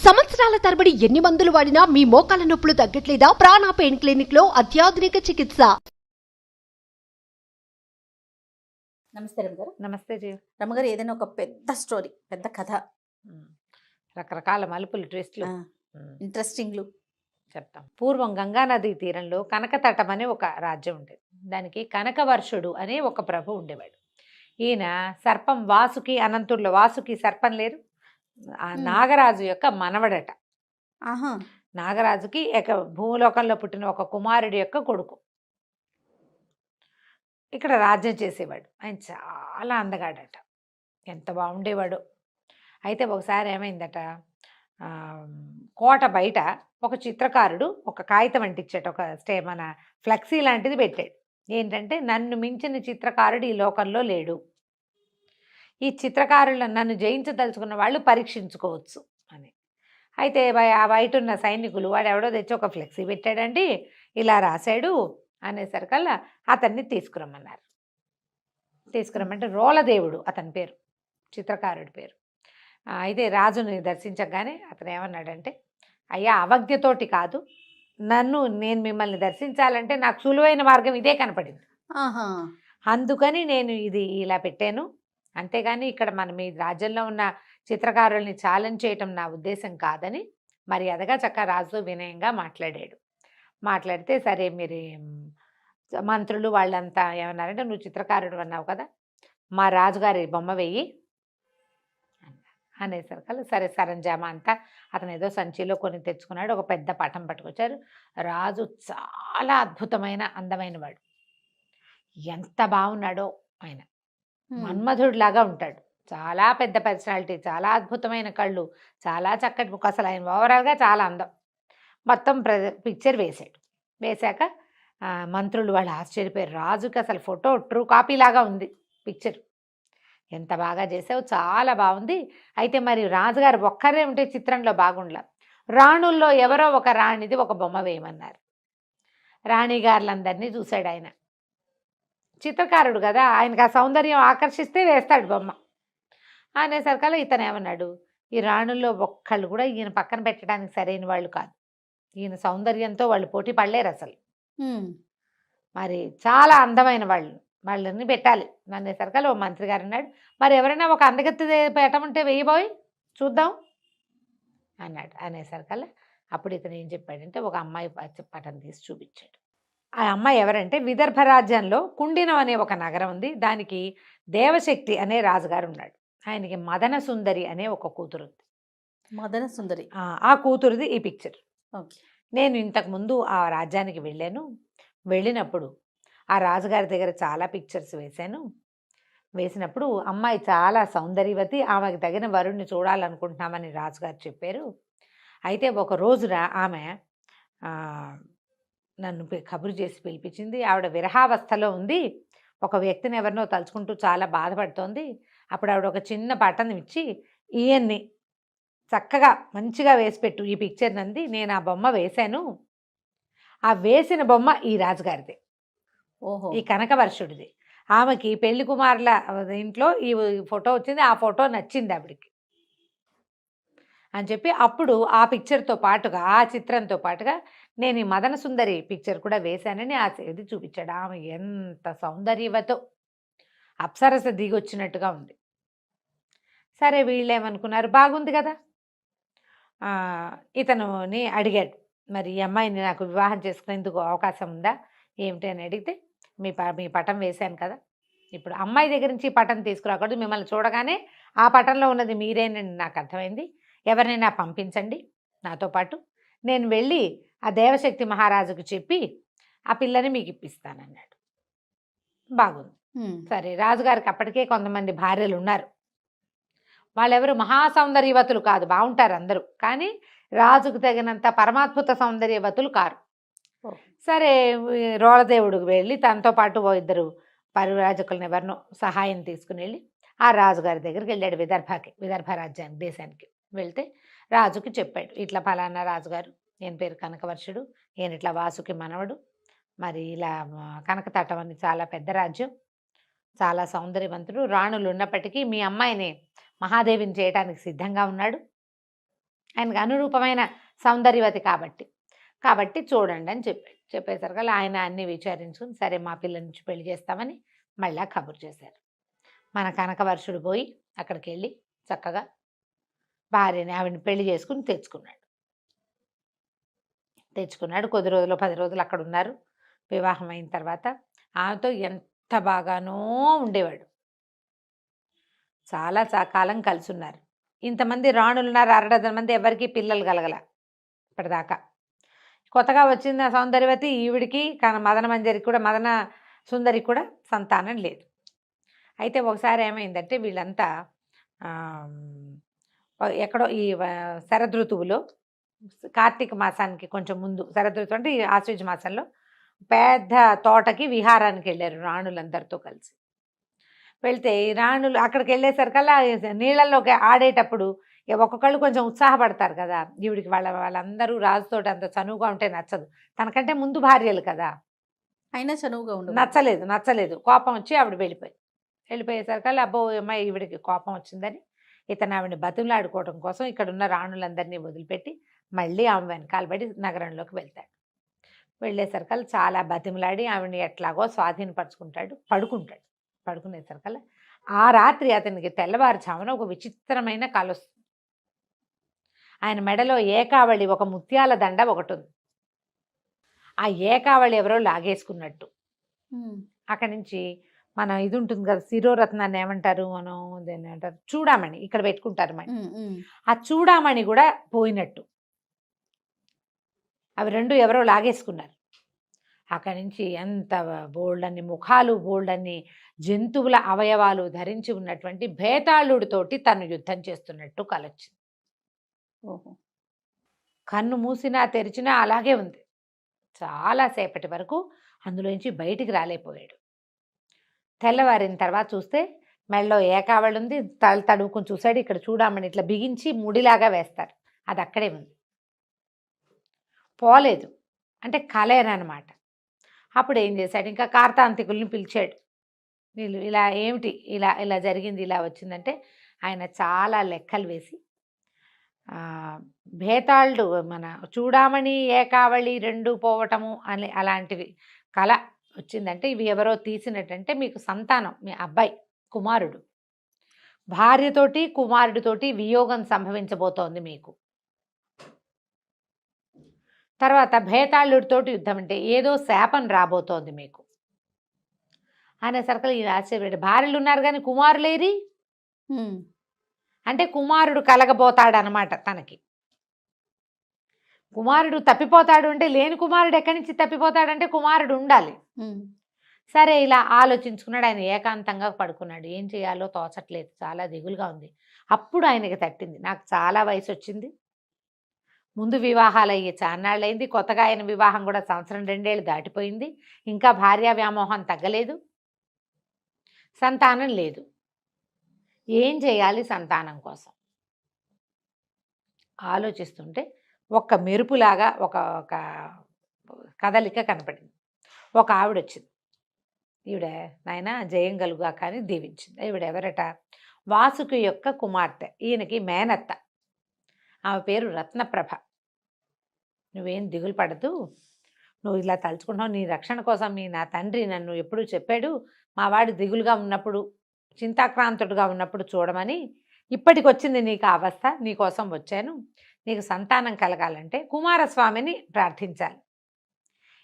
సంవత్సరాల తరబడి ఎన్ని మందులు వాడినా మీ మోకాల నొప్పులు తగ్గట్లేదా? ప్రాణ పెయిన్ క్లినిక్ లో అత్యాధునిక చికిత్స. నమస్తే రమగారు. నమస్తే జీ. రమగారు, ఏదైనా ఒక పెద్ద స్టోరీ, పెద్ద కథ, రకరకాల మలుపులు, ట్విస్ట్లు, ఇంట్రెస్టింగ్లు చెప్తాం. పూర్వం గంగానదీ తీరంలో కనకతటం అనే ఒక రాజ్యం ఉండేది. దానికి కనకవర్షుడు అనే ఒక ప్రభు ఉండేవాడు. ఈయన సర్పం వాసుకి, అనంతుల్లో వాసుకి సర్పం లేరు, ఆ నాగరాజు యొక్క మనవడట. ఆహా. నాగరాజుకి భూలోకంలో పుట్టిన ఒక కుమారుడి యొక్క కొడుకు. ఇక్కడ రాజ్యం చేసేవాడు. ఆయన చాలా అందగాడట, ఎంత బాగుండేవాడు. అయితే ఒకసారి ఏమైందట, కోట బయట ఒక చిత్రకారుడు ఒక కాగితం అంటించాడు, ఒక మన ఫ్లెక్సీ లాంటిది పెట్టాడు. ఏంటంటే, నన్ను మించిన చిత్రకారుడు ఈ లోకంలో లేడు, ఈ చిత్రకారులను నన్ను జయించదలుచుకున్న వాళ్ళు పరీక్షించుకోవచ్చు అని. అయితే ఆ బయట ఉన్న సైనికులు, వాడు ఎవడో తెచ్చి ఒక ఫ్లెక్సీ పెట్టాడండి, ఇలా రాశాడు అనేసరికల్లా అతన్ని తీసుకురమ్మన్నారు. తీసుకురమ్మంటే రోలదేవుడు అతని పేరు, చిత్రకారుడి పేరు. అయితే రాజుని దర్శించగానే అతను ఏమన్నాడంటే, అయ్యా, అవజ్ఞతోటి కాదు, నేను మిమ్మల్ని దర్శించాలంటే నాకు సులువైన మార్గం ఇదే కనపడింది, అందుకని నేను ఇది ఇలా పెట్టాను, అంతేగాని ఇక్కడ మీ రాజ్యంలో ఉన్న చిత్రకారుల్ని ఛాలెంజ్ చేయటం నా ఉద్దేశం కాదని మర్యాదగా చక్కగా రాజుతో వినయంగా మాట్లాడాడు. మాట్లాడితే, సరే మీరు మంత్రులు వాళ్ళంతా ఏమన్నారంటే, నువ్వు చిత్రకారుడు అన్నావు కదా, మా రాజుగారి బొమ్మ వెయ్యి అనేసరికల్లా సరే సరంజామా అంతా అతను ఏదో సంచిలో కొన్ని తెచ్చుకున్నాడు. ఒక పెద్ద పటం పట్టుకొచ్చారు. రాజు చాలా అద్భుతమైన అందమైన వాడు, ఎంత బాగున్నాడో ఆయన, మన్మధుడిలాగా ఉంటాడు, చాలా పెద్ద పర్సనాలిటీ, చాలా అద్భుతమైన కళ్ళు, చాలా చక్కటి ముఖం, అసలు ఆయన ఓవరాల్గా చాలా అందం. మొత్తం పిక్చర్ వేశాడు. వేశాక మంత్రులు వాళ్ళు ఆశ్చర్యపోయారు. రాజుకి అసలు ఫోటో ట్రూ కాపీ లాగా ఉంది పిక్చర్, ఎంత బాగా చేసావు, చాలా బాగుంది. అయితే మరి రాజుగారు ఒక్కరే ఉంటే చిత్రంలో బాగుండలా, రాణుల్లో ఎవరో ఒక రాణిది ఒక బొమ్మ వేయమన్నారు. రాణిగారులందరినీ చూశాడు ఆయన, చిత్రకారుడు కదా, ఆయనకు ఆ సౌందర్యం ఆకర్షిస్తే వేస్తాడు బొమ్మ అనేసరికల్లా ఇతను ఏమన్నాడు, ఈ రాణుల్లో ఒక్కళ్ళు కూడా ఈయన పక్కన పెట్టడానికి సరైన వాళ్ళు కాదు, ఈయన సౌందర్యంతో వాళ్ళు పోటీ పడలేరు అసలు, మరి చాలా అందమైన వాళ్ళని పెట్టాలి అనేసరికల్లా ఓ మంత్రి గారు అన్నాడు, మరి ఎవరైనా ఒక అందగత్తి పెట్టమంటే వేయబోయి చూద్దాం అన్నాడు. అనేసరికల్లా అప్పుడు ఇతను ఏం చెప్పాడంటే, ఒక అమ్మాయి పటం తీసి చూపించాడు. ఆ అమ్మాయి ఎవరంటే, విదర్భ రాజ్యంలో కుండినం అనే ఒక నగరం ఉంది, దానికి దేవశక్తి అనే రాజుగారు ఉన్నాడు. ఆయనకి మదన సుందరి అనే ఒక కూతురు ఉంది. మదన సుందరి, ఆ కూతురుది ఈ పిక్చర్. నేను ఇంతకుముందు ఆ రాజ్యానికి వెళ్ళినప్పుడు ఆ రాజుగారి దగ్గర చాలా పిక్చర్స్ వేసినప్పుడు అమ్మాయి చాలా సౌందర్యవతి, ఆమెకు తగిన వరుణ్ణి చూడాలనుకుంటున్నామని రాజుగారు చెప్పారు. అయితే ఒక రోజున ఆమె నన్ను కబురు చేసి పిలిపించింది. ఆవిడ విరహావస్థలో ఉంది, ఒక వ్యక్తిని ఎవరినో తలుచుకుంటూ చాలా బాధపడుతోంది. అప్పుడు ఆవిడ ఒక చిన్న పట్టణం ఇచ్చి, ఈయన్ని చక్కగా మంచిగా వేసిపెట్టు ఈ పిక్చర్ నంది, నేను ఆ బొమ్మ వేశాను, ఆ వేసిన బొమ్మ ఈ రాజుగారిది, ఓహో, ఈ కనకవర్షుడిది. ఆమెకి పెళ్లి కుమారుల ఇంట్లో ఈ ఫోటో వచ్చింది, ఆ ఫోటో నచ్చింది ఆవిడికి అని చెప్పి, అప్పుడు ఆ పిక్చర్తో పాటుగా, ఆ చిత్రంతో పాటుగా నేను ఈ మదన సుందరి పిక్చర్ కూడా వేశానని ఇది చూపించాడు. ఆమె ఎంత సౌందర్యవతో, అప్సరస దిగొచ్చినట్టుగా ఉంది. సరే వీళ్ళు ఏమనుకున్నారు, బాగుంది కదా, ఇతనుని అడిగాడు, మరి ఈ అమ్మాయిని నాకు వివాహం చేసుకునేందుకు అవకాశం ఉందా ఏమిటి అని అడిగితే, మీ పటం వేశాను కదా, ఇప్పుడు అమ్మాయి దగ్గర నుంచి ఈ పటం తీసుకురాకూడదు, మిమ్మల్ని చూడగానే ఆ పటంలో ఉన్నది మీరేనని నాకు అర్థమైంది, ఎవరినైనా పంపించండి నాతో పాటు, నేను వెళ్ళి ఆ దేవశక్తి మహారాజుకు చెప్పి ఆ పిల్లని మీకు ఇప్పిస్తానన్నాడు. బాగుంది. సరే, రాజుగారికి అప్పటికే కొంతమంది భార్యలు ఉన్నారు, వాళ్ళెవరు మహాసౌందర్యవతులు కాదు, బాగుంటారు అందరూ, కానీ రాజుకు తగినంత పరమాద్భుత సౌందర్యవతులు కారు. సరే, రోళదేవుడికి వెళ్ళి తనతో పాటు ఇద్దరు పరివ్రాజకులను ఎవరినో సహాయం తీసుకుని వెళ్ళి ఆ రాజుగారి దగ్గరికి వెళ్ళాడు, విదర్భ రాజ్యానికి, దేశానికి వెళ్తే రాజుకి చెప్పాడు, ఇట్లా ఫలానా రాజుగారు, నేను పేరు కనకవర్షుడు, నేను ఇట్లా వాసుకి మనవడు, మరి ఇలా కనకతటం అని చాలా పెద్ద రాజ్యం, చాలా సౌందర్యవంతుడు, రాణులు ఉన్నప్పటికీ మీ అమ్మాయిని మహాదేవిని చేయడానికి సిద్ధంగా ఉన్నాడు, ఆయనకు అనురూపమైన సౌందర్యవతి కాబట్టి చూడండి అని చెప్పేసరికి ఆయన అన్ని విచారించుకుని సరే మా పిల్ల నుంచి పెళ్లి చేస్తామని మళ్ళా కబురు చేశారు. మన కనకవర్షుడు పోయి అక్కడికి వెళ్ళి చక్కగా భార్యని ఆవిడని పెళ్లి చేసుకుని తెచ్చుకున్నాడు. కొద్ది రోజులు 10 రోజులు అక్కడ ఉన్నారు. వివాహం అయిన తర్వాత ఆమెతో ఎంత బాగానో ఉండేవాడు. చాలా కాలం కలిసి ఉన్నారు. ఇంతమంది రాణులు ఉన్నారు, 6 మంది, ఎవరికి పిల్లలు కలగల ఇప్పటిదాకా. కొత్తగా వచ్చిన సౌందర్యవతి ఈవిడికి మదన మంజరికి కూడా, మదన సుందరికి కూడా సంతానం లేదు. అయితే ఒకసారి ఏమైందంటే వీళ్ళంతా ఎక్కడో ఈ శరదృతువులో కార్తీక మాసానికి కొంచెం ముందు, శరదృతువు అంటే ఈ ఆశ్వయుజ మాసంలో పెద్ద తోటకి విహారానికి వెళ్ళారు రాణులందరితో కలిసి. వెళ్తే ఈ రాణులు అక్కడికి వెళ్ళేసరికల్లా నీళ్ళల్లోకి ఆడేటప్పుడు ఒక్కొక్కళ్ళు కొంచెం ఉత్సాహపడతారు కదా. ఈవిడికి వాళ్ళందరూ రాజుతోటి అంత చనువుగా ఉంటే నచ్చదు, తనకంటే ముందు భార్యలు కదా, అయినా చనువుగా ఉండదు. నచ్చలేదు. కోపం వచ్చి ఆవిడ వెళ్ళిపోయేసరికల్లా అబ్బో అమ్మాయి ఈవిడికి కోపం వచ్చిందని ఇతను ఆవిడని బతులాడుకోవడం కోసం ఇక్కడ ఉన్న రాణులందరినీ వదిలిపెట్టి మళ్ళీ ఆమె వెనకాలబడి నగరంలోకి వెళ్తాడు. వెళ్ళేసరికల్లా చాలా బతిమలాడి ఆవిడని ఎట్లాగో స్వాధీనపరుచుకుంటాడు. పడుకునేసరికల్లా ఆ రాత్రి అతనికి తెల్లవారుజామున ఒక విచిత్రమైన కల వస్తుంది. ఆయన మెడలో ఏకావళి, ఒక ముత్యాల దండ ఒకటి ఉంది. ఆ ఏకావళి ఎవరో లాగేసుకున్నట్టు. అక్కడి నుంచి మన ఇది ఉంటుంది కదా, శిరోరత్నాన్ని ఏమంటారు మనం, దేన్ని అంటారు, చూడామణి, ఇక్కడ పెట్టుకుంటారు మణి. ఆ చూడామణి కూడా పోయినట్టు. అవి రెండు ఎవరో లాగేసుకున్నారు. అక్కడి నుంచి ఎంత బోల్డన్ని ముఖాలు, బోల్డన్ని జంతువుల అవయవాలు ధరించి ఉన్నటువంటి భేతాళుడితోటి తను యుద్ధం చేస్తున్నట్టు కలొచ్చింది. కన్ను మూసినా తెరిచినా అలాగే ఉంది. చాలాసేపటి వరకు అందులోంచి బయటికి రాలేకపోయాడు. తెల్లవారిన తర్వాత చూస్తే మెళ్ళో ఏకావళి ఉంది. తడువుకుని చూశాడు. ఇక్కడ చూడమని ఇట్లా బిగించి ముడిలాగా వేస్తారు, అది అక్కడే ఉంది, పోలేదు. అంటే కలేనమాట. అప్పుడు ఏం చేశాడు, ఇంకా కార్తాంతికుల్ని పిలిచాడు. వీళ్ళు ఇలా ఏమిటి, ఇలా జరిగింది, ఇలా వచ్చిందంటే ఆయన చాలా లెక్కలు వేసి భేతాళుడు మన చూడామణి ఏకావళి రెండు పోవటము అని అలాంటివి కళ వచ్చిందంటే ఇవి ఎవరో తీసినట్టంటే మీకు సంతానం, మీ అబ్బాయి కుమారుడు, భార్యతోటి కుమారుడితోటి వియోగం సంభవించబోతోంది మీకు. తర్వాత భేతాళుడితోటి యుద్ధం అంటే ఏదో శాపం రాబోతోంది మీకు అనేసరికి ఈయన ఆశ్చర్యపడి, భార్యలు ఉన్నారు కానీ కుమారులేరి అంటే కుమారుడు కలగబోతాడనమాట. తనకి కుమారుడు తప్పిపోతాడు అంటే, లేని కుమారుడు ఎక్కడి నుంచి తప్పిపోతాడంటే కుమారుడు ఉండాలి. సరే ఇలా ఆలోచించుకున్నాడు. ఆయన ఏకాంతంగా పడుకున్నాడు. ఏం చేయాలో తోచట్లేదు, చాలా దిగులుగా ఉంది. అప్పుడు ఆయనకి తట్టింది, నాకు చాలా వయసు వచ్చింది, ముందు వివాహాలు అయ్యి చాన్నాళ్ళయింది, కొత్తగా ఆయన వివాహం కూడా 1-2 ఏళ్ళు దాటిపోయింది, ఇంకా భార్యా వ్యామోహం తగ్గలేదు, సంతానం లేదు, ఏం చేయాలి సంతానం కోసం ఆలోచిస్తుంటే ఒక్క మెరుపులాగా ఒక కదలిక కనపడింది. ఒక ఆవిడ వచ్చింది. ఈవిడ నాయన జయం కలుగా కానీ దీవించింది. ఈవిడ ఎవరట, వాసుకి యొక్క కుమార్తె, ఈయనకి మేనత్త. ఆమె పేరు రత్నప్రభ. నువ్వేం దిగులు పడదు, నువ్వు ఇలా తలుచుకుంటున్నావు, నీ రక్షణ కోసం నా తండ్రి నన్ను ఎప్పుడూ చెప్పాడు, మా వాడు దిగులుగా ఉన్నప్పుడు, చింతాక్రాంతుడుగా ఉన్నప్పుడు చూడమని. ఇప్పటికి వచ్చింది నీకు ఆ అవస్థ, నీకోసం వచ్చాను. నీకు సంతానం కలగాలంటే కుమారస్వామిని ప్రార్థించాలి.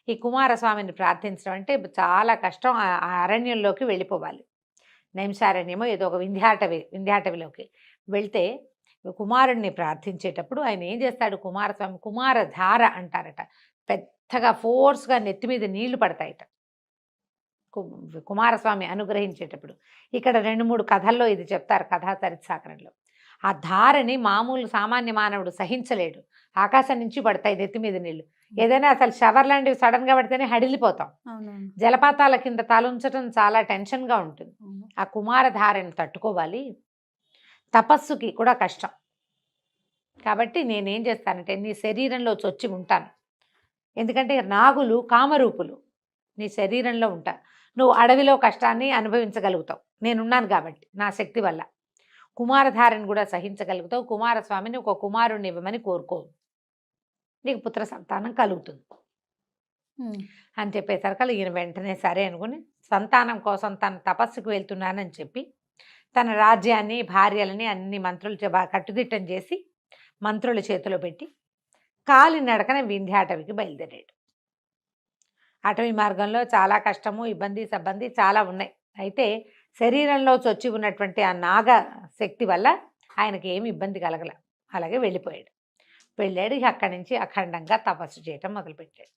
ఈ కుమారస్వామిని ప్రార్థించడం అంటే చాలా కష్టం. ఆ అరణ్యంలోకి వెళ్ళిపోవాలి. నైమిషారణ్యమో ఏదో ఒక వింధ్యాటవిలోకి వెళ్తే కుమారుడిని ప్రార్థించేటప్పుడు ఆయన ఏం చేస్తాడు, కుమారస్వామి కుమారధార అంటారట, పెద్దగా ఫోర్స్గా నెత్తి మీద నీళ్లు పడతాయట కుమారస్వామి అనుగ్రహించేటప్పుడు. ఇక్కడ 2-3 కథల్లో ఇది చెప్తారు, కథా చరిత్సాకరంలో. ఆ ధారని మామూలు సామాన్య మానవుడు సహించలేడు. ఆకాశం నుంచి పడతాయి నెత్తి మీద నీళ్లు. ఏదైనా అసలు షవర్ లాంటివి సడన్గా పడితేనే హడిలిపోతాం. జలపాతాల కింద తలుంచడం చాలా టెన్షన్గా ఉంటుంది. ఆ కుమారధారని తట్టుకోవాలి, తపస్సుకి కూడా కష్టం. కాబట్టి నేనేం చేస్తానంటే నీ శరీరంలో చొచ్చి ఉంటాను, ఎందుకంటే నాగులు కామరూపులు నీ శరీరంలో ఉంటా, నువ్వు అడవిలో కష్టాన్ని అనుభవించగలుగుతావు, నేనున్నాను కాబట్టి నా శక్తి వల్ల. కుమారధారని కూడా సహించగలుగుతావు, కుమారస్వామిని ఒక కుమారుణ్ణి ఇవ్వమని కోరుకో, నీకు పుత్ర సంతానం కలుగుతుంది అని చెప్పేసరికి ఈయన వెంటనే సరే అనుకుని సంతానం కోసం తన తపస్సుకు వెళ్తున్నానని చెప్పి తన రాజ్యాన్ని భార్యలని అన్ని మంత్రులు బాగా కట్టుదిట్టం చేసి మంత్రుల చేతిలో పెట్టి కాలినడకన వింధ్యాటవికి బయలుదేరాడు. అటవీ మార్గంలో చాలా కష్టము, ఇబ్బంది సబ్బంది చాలా ఉన్నాయి. అయితే శరీరంలో చొచ్చి ఉన్నటువంటి ఆ నాగ శక్తి వల్ల ఆయనకి ఏమి ఇబ్బంది కలగల. అలాగే వెళ్ళిపోయాడు. వెళ్ళాడు, అక్కడి నుంచి అఖండంగా తపస్సు చేయటం మొదలుపెట్టాడు.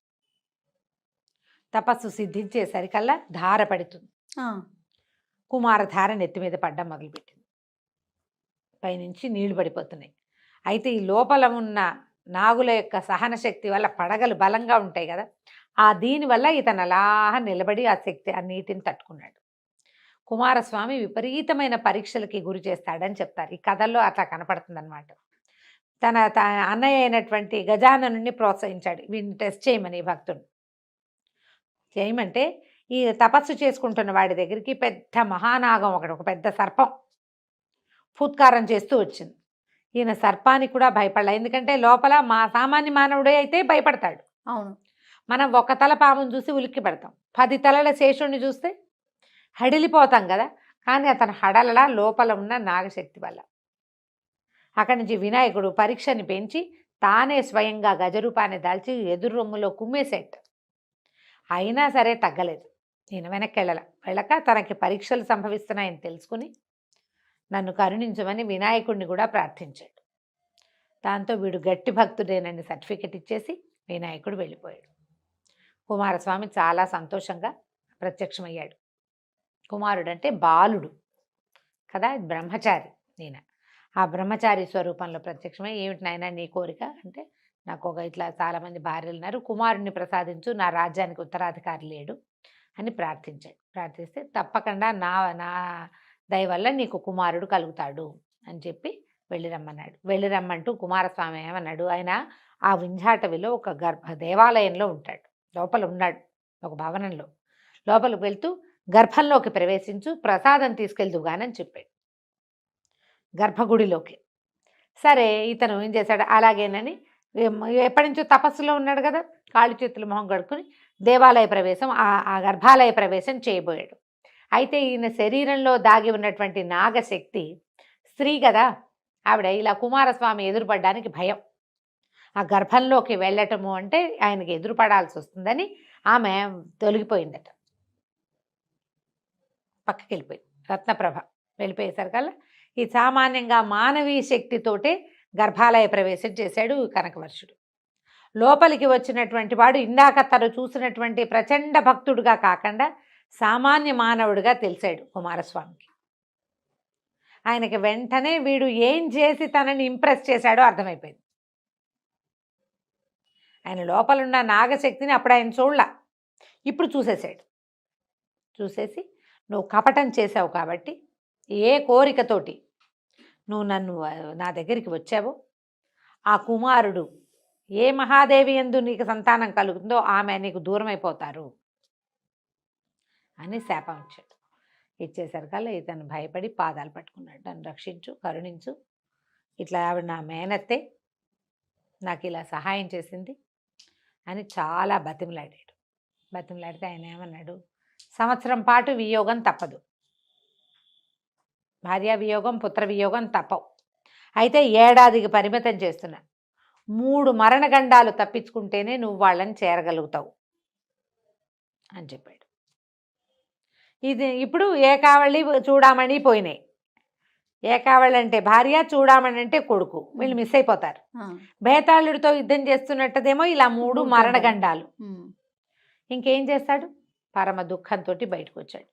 తపస్సు సిద్ధించేసరికల్లా ధార పడుతుంది. కుమారధార నెత్తి మీద పడ్డం మొదలుపెట్టింది. పైనుంచి నీళ్లు పడిపోతున్నాయి. అయితే ఈ లోపల ఉన్న నాగుల యొక్క సహన శక్తి వల్ల పడగలు బలంగా ఉంటాయి కదా, ఆ దీనివల్ల ఇతను అలా నిలబడి ఆ శక్తి ఆ నీటిని తట్టుకున్నాడు. కుమారస్వామి విపరీతమైన పరీక్షలకి గురి చేస్తాడని చెప్తారు. ఈ కథల్లో అట్లా కనపడుతుంది అనమాట. తన అన్నయ్య అయినటువంటి గజాననుని ప్రోత్సహించాడు, వీడిని టెస్ట్ చేయమని భక్తుడు. చేయమంటే ఈ తపస్సు చేసుకుంటున్న వాడి దగ్గరికి పెద్ద మహానాగం ఒకటి, ఒక పెద్ద సర్పం ఫూత్కారం చేస్తూ వచ్చింది. ఈయన సర్పానికి కూడా భయపడలే, ఎందుకంటే లోపల సామాన్య మానవుడే అయితే భయపడతాడు. అవును, మనం ఒక తల పామును చూసి ఉలిక్కి పడతాం, 10 తలల శేషుణ్ణి చూస్తే హడిలిపోతాం కదా. కానీ అతను హడలలా లోపల ఉన్న నాగశక్తి వల్ల. అక్కడి నుంచి వినాయకుడు పరీక్షని పెంచి తానే స్వయంగా గజరూపాన్ని దాల్చి ఎదురు రొమ్ములో కుమ్మేసేట. అయినా సరే తగ్గలేదు. నేను వెనక్కి వెళ్ళక తనకి పరీక్షలు సంభవిస్తున్నాయని తెలుసుకుని నన్ను కరుణించమని వినాయకుడిని కూడా ప్రార్థించాడు. దాంతో వీడు గట్టి భక్తుడేనని సర్టిఫికెట్ ఇచ్చేసి వినాయకుడు వెళ్ళిపోయాడు. కుమారస్వామి చాలా సంతోషంగా ప్రత్యక్షమయ్యాడు. కుమారుడు అంటే బాలుడు కదా, బ్రహ్మచారి. నేను ఆ బ్రహ్మచారి స్వరూపంలో ప్రత్యక్షమై, ఏమిటి నాయనా నీ కోరిక అంటే, నాకు ఇట్లా చాలామంది భార్యలు ఉన్నారు, కుమారుడిని ప్రసాదించు, నా రాజ్యానికి ఉత్తరాధికారి లేడు అని ప్రార్థించాడు. ప్రార్థిస్తే తప్పకుండా నా దయ వల్ల నీకు కుమారుడు కలుగుతాడు అని చెప్పి వెళ్ళిరమ్మన్నాడు. వెళ్ళిరమ్మంటూ కుమారస్వామి ఏమన్నాడు, ఆయన ఆ వింధ్యాటవిలో ఒక దేవాలయంలో ఉంటాడు, లోపల ఉన్నాడు ఒక భవనంలో. లోపలికి వెళ్తూ గర్భంలోకి ప్రవేశించు, ప్రసాదం తీసుకెళ్దుగానని చెప్పాడు, గర్భగుడిలోకి. సరే ఇతను ఏం చేశాడు, అలాగేనని ఎప్పటి నుంచో తపస్సులో ఉన్నాడు కదా, కాళ్ళు చేతులు మొహం కడుక్కుని దేవాలయ ప్రవేశం, ఆ గర్భాలయ ప్రవేశం చేయబోయాడు. అయితే ఈయన శరీరంలో దాగి ఉన్నటువంటి నాగశక్తి స్త్రీ కదా, ఆవిడ ఇలా కుమారస్వామి ఎదురుపడడానికి భయం. ఆ గర్భంలోకి వెళ్ళటము అంటే ఆయనకి ఎదురుపడాల్సి వస్తుందని ఆమె తొలగిపోయిందట, పక్కకి వెళ్ళిపోయింది. రత్నప్రభ వెళ్ళిపోయేసరికల్లా ఈ సామాన్యంగా మానవీ శక్తితోటే గర్భాలయ ప్రవేశం చేశాడు కనకవర్షుడు. లోపలికి వచ్చినటువంటి వాడు ఇందాక తను చూసినటువంటి ప్రచండ భక్తుడుగా కాకుండా సామాన్య మానవుడిగా తెలిసాడు కుమారస్వామికి. ఆయనకి వెంటనే వీడు ఏం చేసి తనని ఇంప్రెస్ చేశాడో అర్థమైపోయింది. ఆయన లోపలున్న నాగశక్తిని అప్పుడు ఆయన చూడలా, ఇప్పుడు చూసేశాడు. చూసేసి, నువ్వు కపటం చేసావు కాబట్టి, ఏ కోరికతోటి నువ్వు నా దగ్గరికి వచ్చావో ఆ కుమారుడు ఏ మహాదేవి యందు నీకు సంతానం కలుగుతుందో ఆమె నీకు దూరం అయిపోతారు అని శాపం ఇచ్చాడు. ఇచ్చేసరికల్లా ఇతను భయపడి పాదాలు పట్టుకున్నాడు, నన్ను రక్షించు, కరుణించు, ఇట్లా ఆవిడ నా మేనత్తే, నాకు ఇలా సహాయం చేసింది అని చాలా బతిమలాడాడు. బతిమలాడితే ఆయన ఏమన్నాడు, సంవత్సరం పాటు వియోగం తప్పదు, భార్యా వియోగం పుత్ర వియోగం తప్పవు, అయితే ఏడాదికి పరిమితం చేస్తున్నా, 3 మరణగండాలు తప్పించుకుంటేనే నువ్వు వాళ్ళని చేరగలుగుతావు అని చెప్పాడు. ఇది ఇప్పుడు ఏకావళి చూడామణి పోయినాయి. ఏకావళి అంటే భార్య, చూడామణి అంటే కొడుకు, వీళ్ళు మిస్ అయిపోతారు. బేతాళుడితో యుద్ధం చేస్తున్నట్టదేమో ఇలా 3 మరణగండాలు. ఇంకేం చేస్తాడు, పరమ దుఃఖంతో బయటకు వచ్చాడు.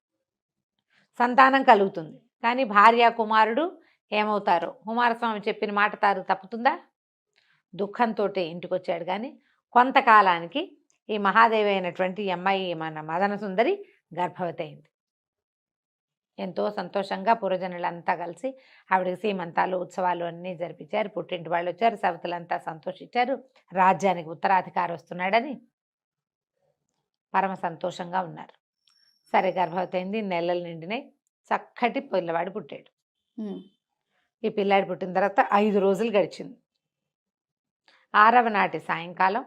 సంతానం కలుగుతుంది, కానీ భార్య కుమారుడు ఏమవుతారో, కుమారస్వామి చెప్పిన మాట తప్పుతుందా, దుఃఖంతో ఇంటికి వచ్చాడు. కానీ కొంతకాలానికి ఈ మహాదేవి అయినటువంటి అమ్మాయి మన మదన సుందరి గర్భవతి అయింది. ఎంతో సంతోషంగా పురజనులంతా కలిసి ఆవిడకి సీమంతాలు ఉత్సవాలు అన్నీ జరిపించారు. పుట్టింటి వాళ్ళు వచ్చారు, సవతులంతా సంతోషించారు. రాజ్యానికి ఉత్తరాధికారి వస్తున్నాడని పరమ సంతోషంగా ఉన్నారు. సరే గర్భవతి అయింది, నెలలు నిండినాయి, చక్కటి పిల్లవాడు పుట్టాడు. ఈ పిల్లాడి పుట్టిన తర్వాత 5 రోజులు గడిచింది. 6వ నాటి సాయంకాలం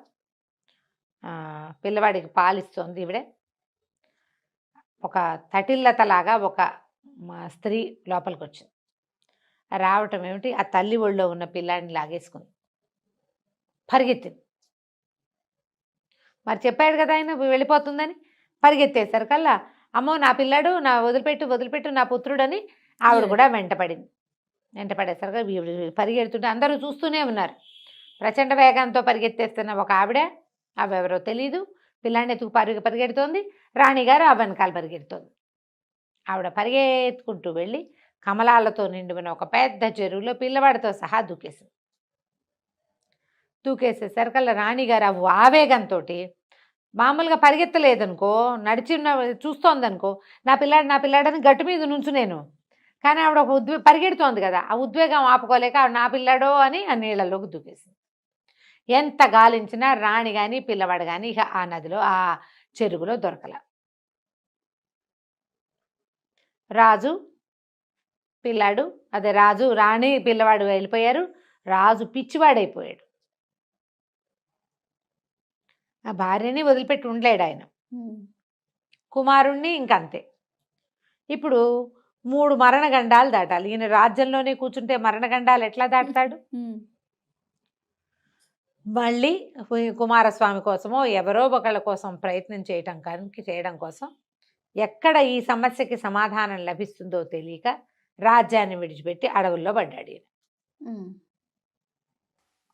పిల్లవాడికి పాలిస్తోంది ఈవిడే. ఒక తటిల్లతలాగా ఒక స్త్రీ లోపలికి వచ్చింది. రావటం ఏమిటి, ఆ తల్లి ఒళ్ళో ఉన్న పిల్లాడిని లాగేసుకుంది, పరిగెత్తింది. మరి చెప్పాడు కదా ఆయన వెళ్ళిపోతుందని. పరిగెత్తేసరికల్లా అమ్మో నా పిల్లాడు, నా వదిలిపెట్టు నా పుత్రుడని ఆవిడ కూడా వెంటపడేసరికి పరిగెడుతుంటే అందరూ చూస్తూనే ఉన్నారు. ప్రచండ వేగంతో పరిగెత్తేస్తున్న ఒక ఆవిడ, అవెవరో తెలీదు, పిల్లాడిని ఎత్తుకు పరిగెడుతోంది. రాణిగారు ఆ వెనకాల పరిగెడుతోంది. ఆవిడ పరిగెత్తుకుంటూ వెళ్ళి కమలాలతో నిండిన ఒక పెద్ద చెరువులో పిల్లవాడితో సహా దూకేసేసరికల్లా రాణిగారు ఆవేగంతో, మామూలుగా పరిగెత్తలేదనుకో, చూస్తోందనుకో, నా పిల్లాడని గట్టు మీద నుంచునేను. కానీ ఆవిడ ఒక పరిగెడుతోంది కదా, ఆ ఉద్వేగం ఆపుకోలేక ఆవిడ నా పిల్లాడో అని ఆ నీళ్ళలోకి దూకేసింది. ఎంత గాలించినా రాణి కానీ పిల్లవాడు కానీ ఇక ఆ నదిలో, ఆ చెరువులో దొరకల. రాజు పిల్లాడు, అదే రాజు రాణి పిల్లవాడు వెళ్ళిపోయారు. రాజు పిచ్చివాడైపోయాడు. ఆ భార్యని వదిలిపెట్టి ఉండలేడు ఆయన, కుమారుణ్ణి ఇంకంతే. ఇప్పుడు 3 మరణగండాలు దాటాలి. ఈయన రాజ్యంలోనే కూర్చుంటే మరణగండాలు ఎట్లా దాటుతాడు? మళ్ళీ కుమారస్వామి కోసమో ఎవరో ఒకళ్ళ కోసం ప్రయత్నం చేయడం కోసం ఎక్కడ ఈ సమస్యకి సమాధానం లభిస్తుందో తెలియక రాజ్యాన్ని విడిచిపెట్టి అడవుల్లో పడ్డాడు ఈయన.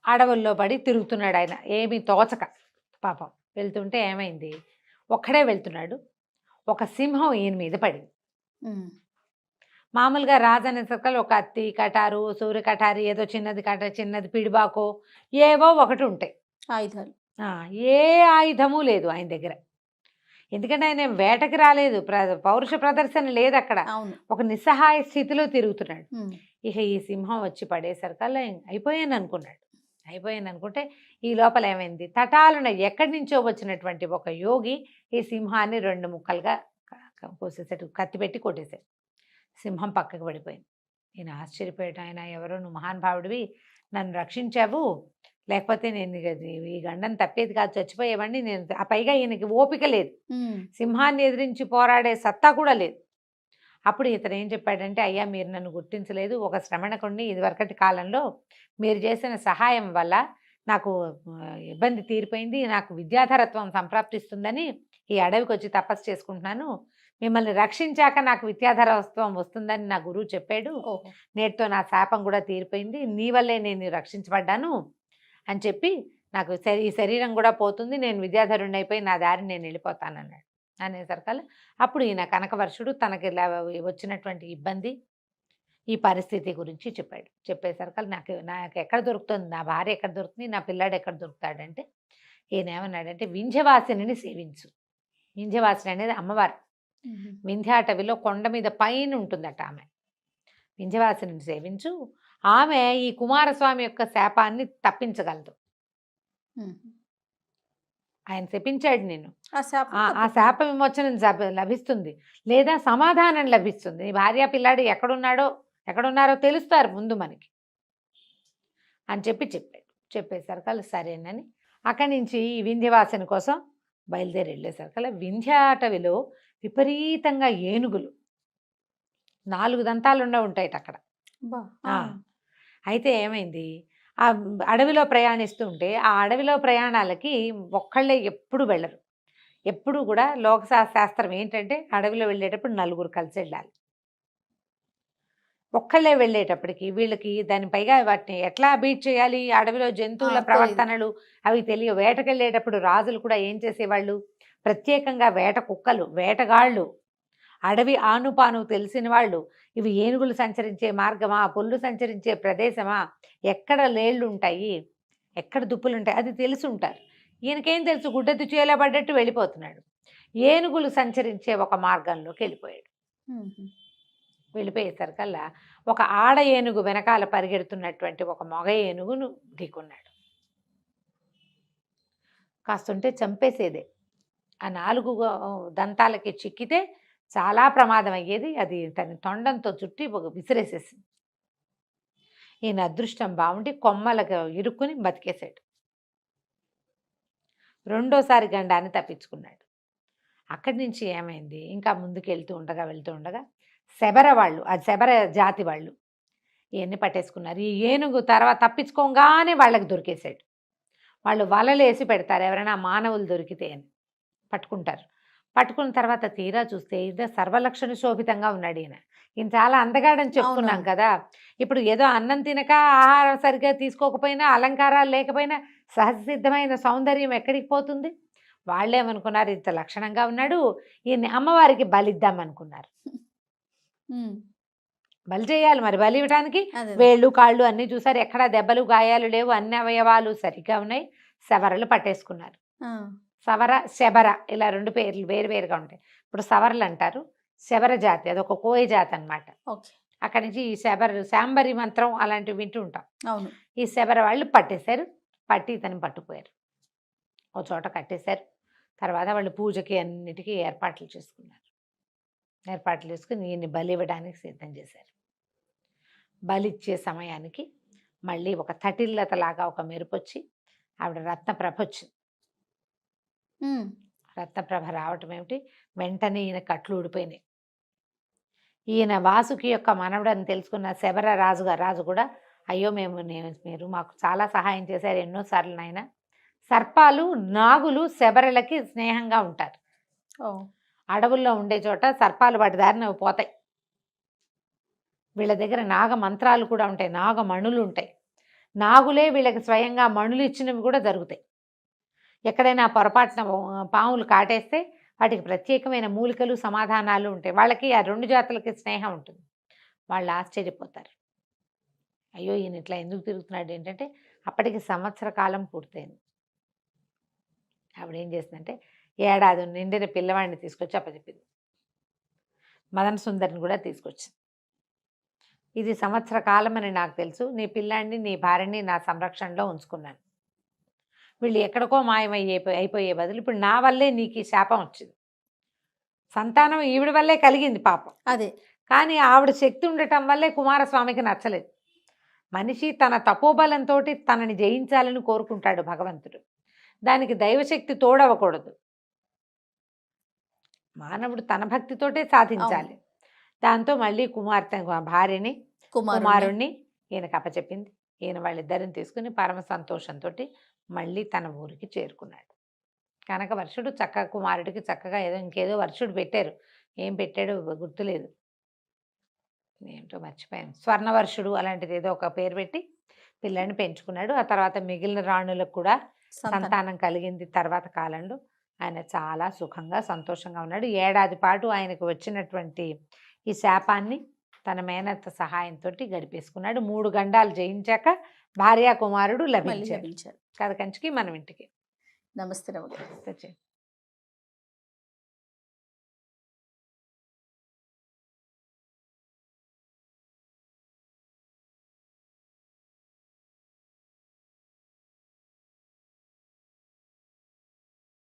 అడవుల్లో పడి తిరుగుతున్నాడు ఆయన, ఏమీ తోచక. పాపం వెళ్తుంటే ఏమైంది, ఒక్కడే వెళ్తున్నాడు, ఒక సింహం ఈయన మీద పడింది. మామూలుగా రాజు అనే సర్కల్ ఒక అత్తి కటారు, సూర్య కటారి, ఏదో చిన్నది పిడిబాకో ఏవో ఒకటి ఉంటాయి ఆయుధాలు. ఏ ఆయుధము లేదు ఆయన దగ్గర. ఎందుకంటే ఆయన వేటకి రాలేదు, పౌరుష ప్రదర్శన లేదు అక్కడ. ఒక నిస్సహాయ స్థితిలో తిరుగుతున్నాడు. ఇక ఈ సింహం వచ్చి పడేసరికల్లా అయిపోయాను అనుకుంటే ఈ లోపల ఏమైంది, తటాలున ఎక్కడి నుంచో వచ్చినటువంటి ఒక యోగి ఈ సింహాన్ని 2 ముక్కలుగా కోసేసాడు, కత్తి పెట్టి కొట్టేశాడు. సింహం పక్కకు పడిపోయింది. నేను ఆశ్చర్యపోయాడు. ఆయన ఎవరో, నువ్వు మహానుభావుడివి, నన్ను రక్షించావు, లేకపోతే నేను ఈ గండం తప్పేది కాదు, చచ్చిపోయేవాడిని నేను. ఆ పైగా ఈయనకి ఓపిక లేదు, సింహాన్ని ఎదిరించి పోరాడే సత్తా కూడా లేదు. అప్పుడు ఇతను ఏం చెప్పాడంటే, అయ్యా మీరు నన్ను గుర్తించలేదు, ఒక శ్రమణకుడిని ఇదివరకటి కాలంలో మీరు చేసిన సహాయం వల్ల నాకు ఇబ్బంది తీరిపోయింది, నాకు విద్యాధరత్వం సంప్రాప్తిస్తుందని ఈ అడవికి వచ్చి తపస్సు చేసుకుంటున్నాను, మిమ్మల్ని రక్షించాక నాకు విద్యాధరత్వం వస్తుందని నా గురువు చెప్పాడు, నేటితో నా శాపం కూడా తీరిపోయింది, నీ వల్లే నేను రక్షించబడ్డాను అని చెప్పి నాకు ఈ శరీరం కూడా పోతుంది, నేను విద్యాధరుణ్ణి అయిపోయి నా దారిని నేను వెళ్ళిపోతానన్నాడు. అనేసరికల్లా అప్పుడు ఈయన కనకవర్షుడు తనకి వచ్చినటువంటి ఇబ్బంది, ఈ పరిస్థితి గురించి చెప్పేసరికల్లా నాకు ఎక్కడ దొరుకుతుంది, నా భార్య ఎక్కడ దొరుకుతుంది, నా పిల్లాడు ఎక్కడ దొరుకుతాడంటే ఈయన ఏమన్నాడంటే, వింధ్యవాసిని సేవించు. వింధ్యవాసిని అనేది అమ్మవారు. వింధ్యాటవిలో కొండ మీద పైన ఉంటుందట ఆమె. వింధ్యవాసిని సేవించు, ఆమె ఈ కుమారస్వామి యొక్క శాపాన్ని తప్పించగలదు. ఆయన శపించాడు నేను, ఆ శాప విమోచనం లభిస్తుంది, లేదా సమాధానం లభిస్తుంది. నీ భార్య పిల్లాడు ఎక్కడున్నారో తెలుస్తారు ముందు మనకి అని చెప్పేసరికల్లా సరేనని అక్కడి నుంచి ఈ వింధ్యవాసన కోసం బయలుదేరి వెళ్ళేసరికల్లా వింధ్యాటవిలో విపరీతంగా ఏనుగులు 4 దంతాలుండా ఉంటాయట అక్కడ. అయితే ఏమైంది, ఆ అడవిలో ప్రయాణిస్తుంటే ఆ అడవిలో ప్రయాణాలకి ఒక్కళ్ళే ఎప్పుడు వెళ్ళరు. ఎప్పుడు కూడా లోకశాస్త్రం ఏంటంటే అడవిలో వెళ్ళేటప్పుడు 4 కలిసి వెళ్ళాలి. ఒక్కళ్ళే వెళ్ళేటప్పటికి వీళ్ళకి దాని పైగా వాటిని ఎట్లా బీట్ చేయాలి, అడవిలో జంతువుల ప్రవర్తనలు అవి తెలియ. వేటకెళ్ళేటప్పుడు రాజులు కూడా ఏం చేసేవాళ్ళు, ప్రత్యేకంగా వేట కుక్కలు, వేటగాళ్ళు, అడవి ఆనుపాను తెలిసిన వాళ్ళు, ఇవి ఏనుగులు సంచరించే మార్గమా, పుల్లు సంచరించే ప్రదేశమా, ఎక్కడ లేళ్ళు ఉంటాయి, ఎక్కడ దుప్పులు ఉంటాయి, అది తెలిసి ఉంటారు. ఈయనకేం తెలుసు, గుడ్డెత్తు చేలో పడ్డట్టు వెళ్ళిపోతున్నాడు. ఏనుగులు సంచరించే ఒక మార్గంలోకి వెళ్ళిపోయేసరికల్లా ఒక ఆడ ఏనుగు వెనకాల పరిగెడుతున్నటువంటి ఒక మగ ఏనుగును ఢీకొన్నాడు. కాస్తుంటే చంపేసేదే, ఆ 4 దంతాలకి చిక్కితే చాలా ప్రమాదం అయ్యేది. అది తన తొండంతో చుట్టి విసిరేసేసింది. ఈయన అదృష్టం బాగుండి కొమ్మలకు ఇరుక్కుని బతికేశాడు. రెండోసారి గండాన్ని తప్పించుకున్నాడు. అక్కడి నుంచి ఏమైంది, ఇంకా ముందుకు వెళ్తూ ఉండగా శబర వాళ్ళు, అది శబర జాతి వాళ్ళు ఇవన్నీ పట్టేసుకున్నారు. ఈ ఏనుగు తర్వాత తప్పించుకోగానే వాళ్ళకి దొరికేశాడు. వాళ్ళు వలలేసి పెడతారు, ఎవరైనా మానవులు దొరికితే అని పట్టుకుంటారు. పట్టుకున్న తర్వాత తీరా చూస్తే ఇది సర్వలక్షణ శోభితంగా ఉన్నాడు ఈయన. ఈయన చాలా అందగాడని చెప్పుకున్నాం కదా. ఇప్పుడు ఏదో అన్నం తినక, ఆహారం సరిగ్గా తీసుకోకపోయినా, అలంకారాలు లేకపోయినా సహజసిద్ధమైన సౌందర్యం ఎక్కడికి పోతుంది? వాళ్ళేమనుకున్నారు, ఇంత లక్షణంగా ఉన్నాడు, ఈయన్ని అమ్మవారికి బలిద్దాం అనుకున్నారు. బలి చేయాలి మరి. బలి ఇవ్వడానికి వేళ్ళు కాళ్ళు అన్నీ చూసారు, ఎక్కడా దెబ్బలు గాయాలు లేవు, అన్ని అవయవాలు సరిగ్గా ఉన్నాయి. శబరలు పట్టేసుకున్నారు. సవర శబర ఇలా రెండు పేర్లు వేరువేరుగా ఉంటాయి. ఇప్పుడు సవర్లు అంటారు, శబర జాతి అదొక కోయ జాతి అనమాట. అక్కడి నుంచి ఈ శాంబరి మంత్రం అలాంటివి వింటూ ఉంటాం. అవును. ఈ శబర వాళ్ళు పట్టేశారు, పట్టి ఇతను పట్టుకుపోయారు, ఓ చోట కట్టేశారు. తర్వాత వాళ్ళు పూజకి అన్నిటికీ ఏర్పాట్లు చేసుకున్నారు. ఏర్పాట్లు చేసుకుని ఈయన్ని బలి ఇవ్వడానికి సిద్ధం చేశారు. బలిచ్చే సమయానికి మళ్ళీ ఒక తటిల్లతలాగా ఒక మెరుపొచ్చి ఆవిడ రత్నప్రభ వచ్చింది. రత్నప్రభ రావటం ఏమిటి, వెంటనే ఈయన కట్లు ఊడిపోయినాయి. ఈయన వాసుకి యొక్క మనవడని తెలుసుకున్న శబర రాజు కూడా, అయ్యో మీరు మాకు చాలా సహాయం చేశారు ఎన్నోసార్లు నాయన. సర్పాలు నాగులు శబరలకి స్నేహంగా ఉంటారు. అడవుల్లో ఉండే చోట సర్పాలు వాటి దారిన పోతాయి. వీళ్ళ దగ్గర నాగ మంత్రాలు కూడా ఉంటాయి, నాగమణులు ఉంటాయి. నాగులే వీళ్ళకి స్వయంగా మణులు ఇచ్చినవి కూడా జరుగుతాయి. ఎక్కడైనా పొరపాటున పాములు కాటేస్తే వాటికి ప్రత్యేకమైన మూలికలు సమాధానాలు ఉంటాయి. వాళ్ళకి ఆ రెండు జాతులకి స్నేహం ఉంటుంది. వాళ్ళు ఆశ్చర్యపోతారు, అయ్యో ఈయన ఇట్లా ఎందుకు తిరుగుతున్నాడు ఏంటంటే అప్పటికి సంవత్సర కాలం పూర్తయింది. ఆవిడ ఏం చేసిందంటే ఏడాది నిండిన పిల్లవాడిని తీసుకొచ్చి అప్పచెప్పింది. మదన సుందరిని కూడా తీసుకొచ్చింది. ఇది సంవత్సర కాలం అని నాకు తెలుసు, నీ పిల్లాడిని నీ భార్యని నా సంరక్షణలో ఉంచుకున్నాను. వీళ్ళు ఎక్కడికో అయిపోయే బదులు ఇప్పుడు నా వల్లే నీకు ఈ శాపం వచ్చింది. సంతానం ఈవిడ వల్లే కలిగింది పాపం. అదే, కానీ ఆవిడ శక్తి ఉండటం వల్లే కుమారస్వామికి నచ్చలేదు. మనిషి తన తపోబలంతో తనని జయించాలని కోరుకుంటాడు భగవంతుడు. దానికి దైవశక్తి తోడవకూడదు. మానవుడు తన భక్తితోటే సాధించాలి. దాంతో మళ్ళీ భార్యని కుమారుణ్ణి ఈయనకు అప్పచెప్పింది. ఈయన వాళ్ళిద్దరిని తీసుకుని పరమ సంతోషంతో మళ్ళీ తన ఊరికి చేరుకున్నాడు. కనుక వర్షుడు చక్కగా కుమారుడికి చక్కగా ఇంకేదో వర్షుడు పెట్టారు, ఏం పెట్టాడో గుర్తులేదు, ఏంటో మర్చిపోయాను, స్వర్ణవర్షుడు అలాంటిది ఏదో ఒక పేరు పెట్టి పిల్లని పెంచుకున్నాడు. ఆ తర్వాత మిగిలిన రాణులకు కూడా సంతానం కలిగింది. తర్వాత కాలంలో ఆయన చాలా సుఖంగా సంతోషంగా ఉన్నాడు. ఏడాది పాటు ఆయనకు వచ్చినటువంటి ఈ శాపాన్ని తన మేనత్త సహాయంతో గడిపేసుకున్నాడు. 3 గండాలు జయించాక భార్యా కుమారుడు లభించారు. కథ కంచికి మనం ఇంటికి. నమస్తే.